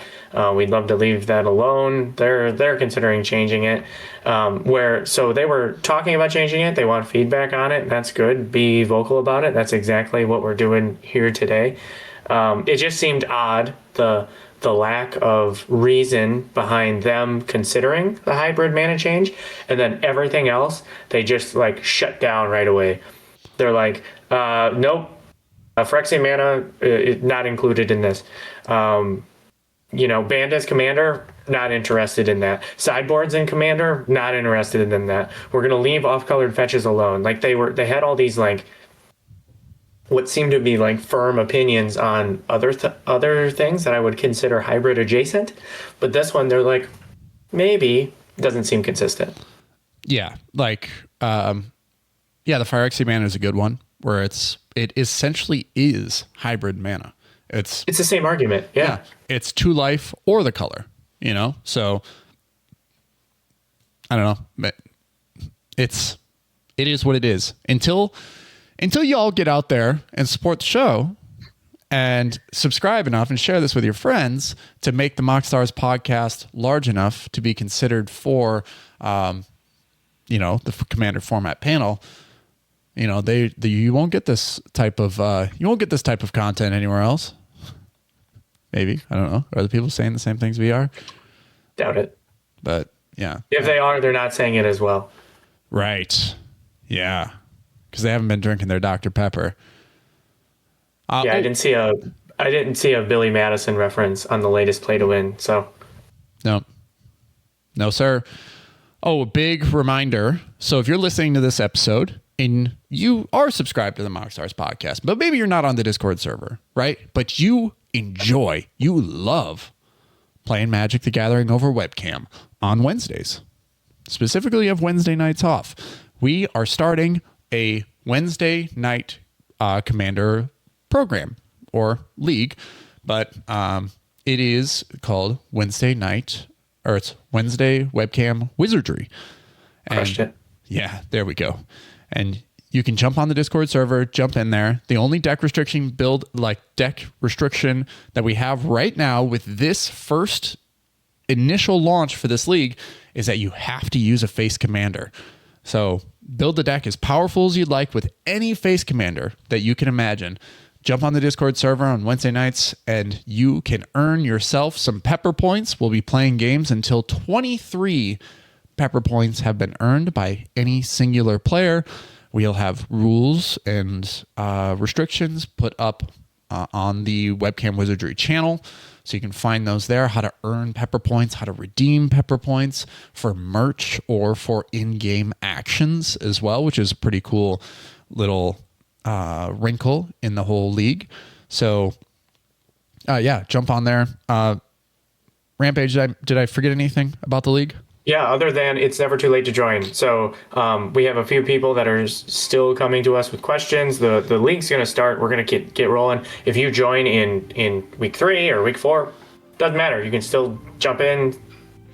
We'd love to leave that alone. They're considering changing it. So they were talking about changing it. They want feedback on it. That's good. Be vocal about it. That's exactly what we're doing here today. It just seemed odd, the lack of reason behind them considering the hybrid mana change, and then everything else they just like shut down right away. They're like, nope, Phyrexian mana is not included in this. Banned as Commander, not interested in that. Sideboards in Commander, not interested in that. We're gonna leave off-colored fetches alone. Like they had all these like what seemed to be like firm opinions on other things that I would consider hybrid adjacent, but this one they're like, maybe. Doesn't seem consistent. Yeah, like the Phyrexian mana is a good one, where it essentially is hybrid mana. It's the same argument. Yeah. It's 2 life or the color. So I don't know. It is what it is until y'all get out there and support the show and subscribe enough and share this with your friends to make the MoxStars podcast large enough to be considered for, the Commander format panel. You won't get this type of content anywhere else. Maybe, I don't know. Are the people saying the same things we are? Doubt it. But yeah, if they are, they're not saying it as well. Right. Yeah, because they haven't been drinking their Dr. Pepper. I didn't see a Billy Madison reference on the latest Play to Win. So, no, sir. Oh, a big reminder. So if you're listening to this episode and you are subscribed to the MoxStars podcast, but maybe you're not on the Discord server, right? But you love playing Magic the Gathering over webcam on Wednesdays. Specifically, you have Wednesday nights off. We are starting a Wednesday night Commander program or league, but it is called Wednesday night, or it's Wednesday webcam wizardry. Crushed it. Yeah, there we go. And you can jump on the Discord server, jump in there. The only deck restriction that we have right now with this first initial launch for this league is that you have to use a face commander. So build the deck as powerful as you'd like with any face commander that you can imagine. Jump on the Discord server on Wednesday nights and you can earn yourself some pepper points. We'll be playing games until 23 pepper points have been earned by any singular player. We'll have rules and restrictions put up on the Webcam Wizardry channel. So you can find those there, how to earn pepper points, how to redeem pepper points for merch or for in-game actions as well, which is a pretty cool little wrinkle in the whole league. So jump on there. Rampage, did I forget anything about the league? Yeah, other than it's never too late to join. So we have a few people that are still coming to us with questions. The league's going to start. We're going to get rolling. If you join in week 3 or week 4, doesn't matter. You can still jump in,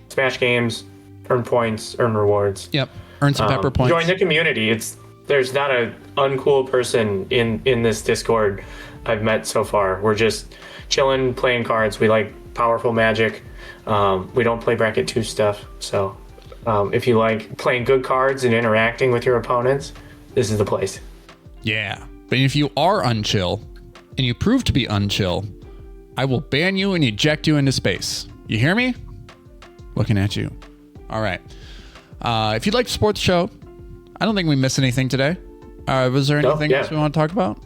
smash games, earn points, earn rewards. Yep, earn some pepper points. Join the community. There's not an uncool person in this Discord I've met so far. We're just chilling, playing cards. We like powerful Magic. We don't play bracket 2 stuff. So if you like playing good cards and interacting with your opponents, this is the place. Yeah. But if you are unchill and you prove to be unchill, I will ban you and eject you into space. You hear me? Looking at you. All right. If you'd like to support the show, I don't think we missed anything today. Was there anything else we want to talk about?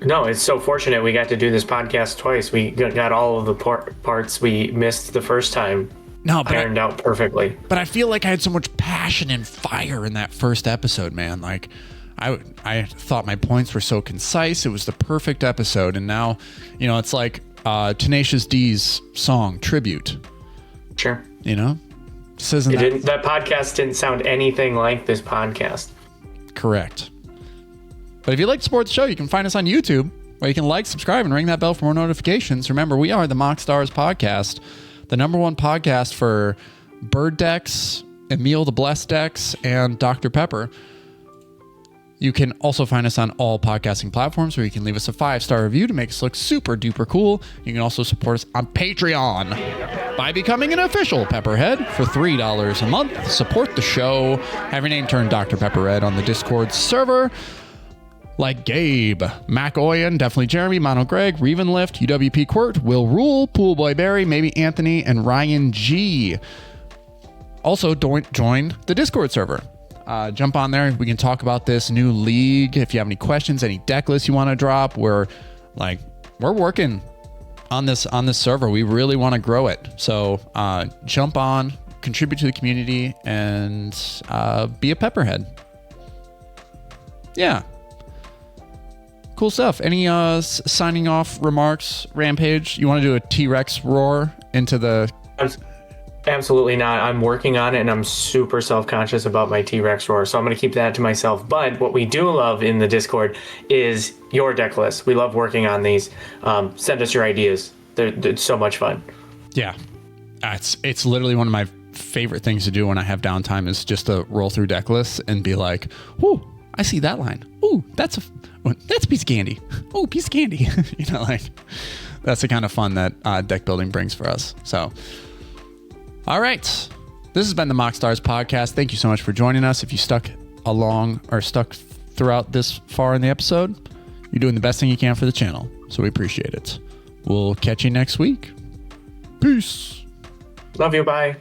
No, it's so fortunate we got to do this podcast twice. We got all of the parts we missed the first time ironed out perfectly. But I feel like I had so much passion and fire in that first episode, man. Like, I thought my points were so concise. It was the perfect episode. And now, it's like Tenacious D's song, Tribute. Sure. That podcast didn't sound anything like this podcast. Correct. But if you'd like to support the show, you can find us on YouTube, where you can like, subscribe, and ring that bell for more notifications. Remember, we are the MoxStars podcast, the #1 podcast for Bird decks, Emil the Blessed decks, and Dr. Pepper. You can also find us on all podcasting platforms, where you can leave us a 5-star review to make us look super duper cool. You can also support us on Patreon by becoming an official Pepperhead for $3 a month. Support the show. Have your name turned Dr. Pepperhead on the Discord server. Like Gabe, Mac Oyen, definitely Jeremy, Mono Greg, Reven Lift, UWP Quirt, Will Rule, Poolboy Barry, maybe Anthony, and Ryan G. Also, join the Discord server. Jump on there. We can talk about this new league. If you have any questions, any deck lists you want to drop, we're working on this server. We really want to grow it. So jump on, contribute to the community, and be a Pepperhead. Yeah. Cool stuff. Any signing off remarks, Rampage? You want to do a T-Rex roar into the... Absolutely not. I'm working on it, and I'm super self-conscious about my T-Rex roar, so I'm going to keep that to myself. But what we do love in the Discord is your deck list. We love working on these. Send us your ideas. They're so much fun. Yeah. It's literally one of my favorite things to do when I have downtime is just to roll through deck lists and be like, whoo, I see that line. Ooh, that's a piece of candy. Ooh, piece of candy. That's the kind of fun that deck building brings for us. So, all right. This has been the MoxStars podcast. Thank you so much for joining us. If you stuck throughout this far in the episode, you're doing the best thing you can for the channel. So we appreciate it. We'll catch you next week. Peace. Love you. Bye.